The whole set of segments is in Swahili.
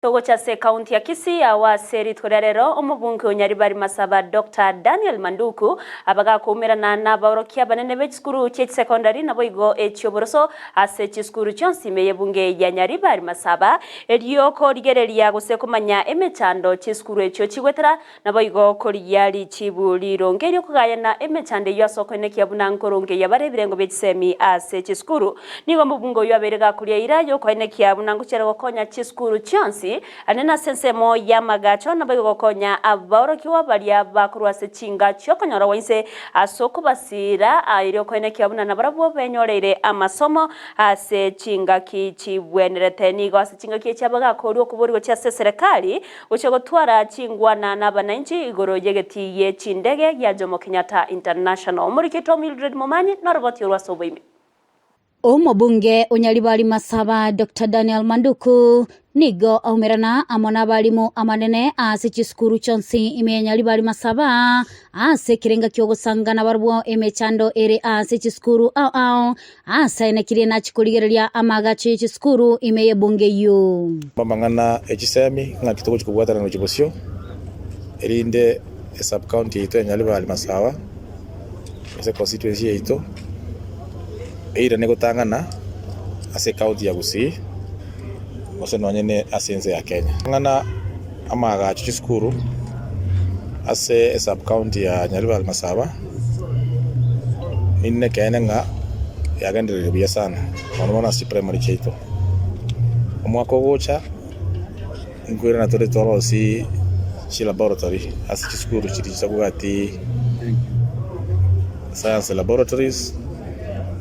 Togo chase kaunti ya Kisii awaseri twerero omubunge onyaribari masaba Dr. Daniel Manduku abaga kumirana na bawrokia banene b'ekikuru ky'ekisecondary nabo igo ekyoboroso ase ekikuru kyonsime yebunge ya nyaribari masaba erioko rigereria gusekumanya emechando ky'ekikuru ekyo kigwetera nabo igo koriyali kibuliro ngerio kugayana emechande yasoko nekyabuna nkoronge yabarebirengo b'ekisemi ase ekikuru nigo mubunge oyo aberega kuria irayo kwene kyabuna nguchere gokonya ekikuru kyonsi anena sensemo ya magacho na bagokonya abawrokiwa balia bakurwase chinga cyokonyora waise asoko basira airo kwene kyabuna na barabo benyoreire amasomo ase chinga kichibwenerete nigo ase chinga kichabaga kori okuburigo cya serikali uche gotwara chingwana n'abananchi igoro yegeti ye chindege ya Jomo Kenyatta International muri kito Mildred Momanyi na roboti rwasoboime Omubunge onyaribari masaba Dr. Daniel Manduku nigo aumerana amona balimu amanene ase ekikuru kyonsi imenyaribari masaba ase kirenga kyogusangana barwo emechando ere ase ekikuru ase nekire na kikurigereria amagacho ekikuru imeye bunge yo bamangana ekisemi ngakitogo kikubwatana no kibosyo erinde sub county ito enyaribari masaba ese constituency ito eira negotangana ase county ya Gusii ose nonyene asenze ya Kenya ngana amaga chikuru ase sub county ya Nyaribari Masaba inne kenenga yagenderere biya sana mwana si primary cheito omwaka gocha ngwira na tore toro si laboratory ase chikuru chirisabugati science laboratories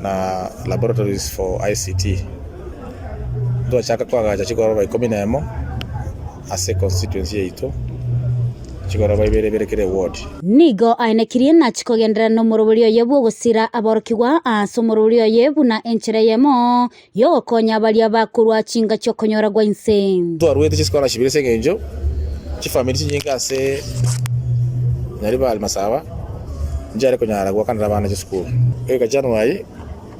na laboratories for ICT ndo chaka kwa chikoro ba 11 ase constituency ito chikoro ba ibere kire ward nigo ainekirie na chikogendera no muruburio yebu gusira aborokigwa asumuruburio yebu na enchere yemo yo konya balia bakurwa chinga cyokonyora gwa inse ndo arwete chiskola shibire sengenjo chi family chinyinga ase Nyaribari Masaba njare konyara gwa kanira bana chiskuru eka January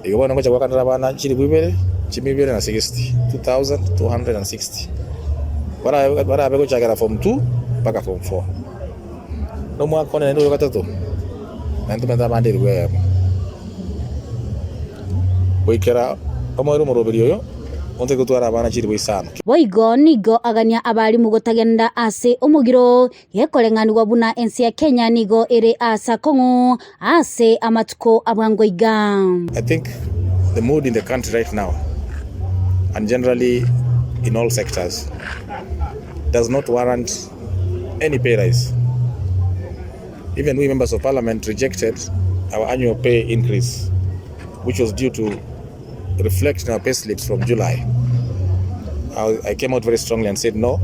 igobona ngo cyagwa kanira bana chiri bwibere chimibere na 2260 bara bego chagara form 2 mpaka form 4 no mwaka one ndo gatatu nantu menda bandiri gwe boikera omoro moroberio yo onte gutwara abana chiri bwisano boigo nigo agania abali mugotagenda ase omugiro yekolenganirwa buna ensi ya Kenya nigo ere asa kongo ase amatuko abwangoiga. I think the mood in the country right now and generally in all sectors does not warrant any pay rise. Even we members of parliament rejected our annual pay increase, which was due to reflect in our pay slips from July. I came out very strongly and said no,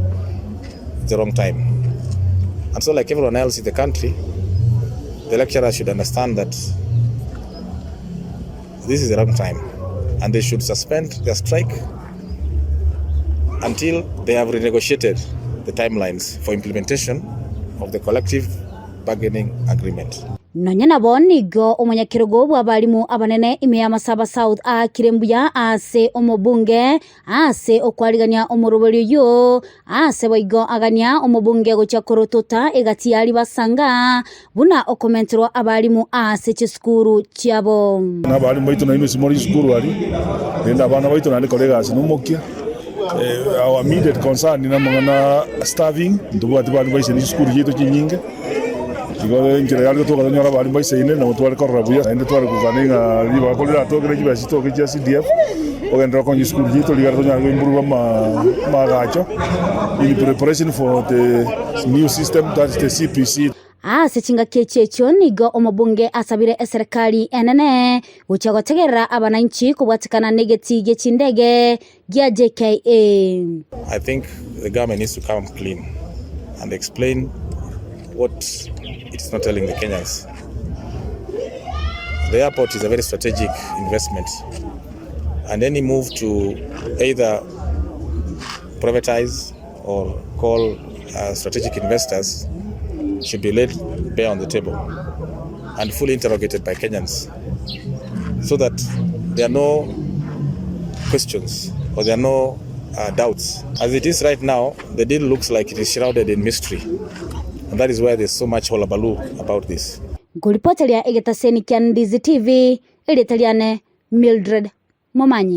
it's the wrong time. And so like everyone else in the country, the lecturers should understand that this is the wrong time and they should suspend their strike until they have renegotiated the timelines for implementation of the collective bargaining agreement. Nonyana bonigo omunyakirugo bwa balimu abanene imeya Masaba South akirembuya ase omubunge ase okwarigania omurubuli yo ase boigo agania omubunge gochakorotota egati yali basanga buna okomentero abalimu ase chiskuru cyabo n'abalimu baito na ino simori skuru ali nenda bana baito na colleagues n'umukia our immediate concern ni namana starving ndubu atibali baise ni skuru yeto kinyinge Kigo njira yalgo to kadanyora bali baise ine na mutwale korabuya ende twale kuvaninga liba kolera to kire kiba sito kije CDF ogendra konyi school jito ligara to nyargo imburuwa magacho in preparation for the new system that is the CPC. Ase chinga kechecho nigo omubunge asabire serikali enene uchagotegera abananchi kubwatikana negeti gechindege gya JKA. I think the government needs to come clean and explain what it's not telling the Kenyans. The airport is a very strategic investment, and any move to either privatize or call strategic investors should be laid bare on the table and fully interrogated by Kenyans, so that there are no questions or there are no doubts. As it is right now, the deal looks like it is shrouded in mystery. And that is why there's so much hullabaloo about this. Nguripotelia egetaseni kia Ndizi TV, ilitaliane Mildred Momanyi.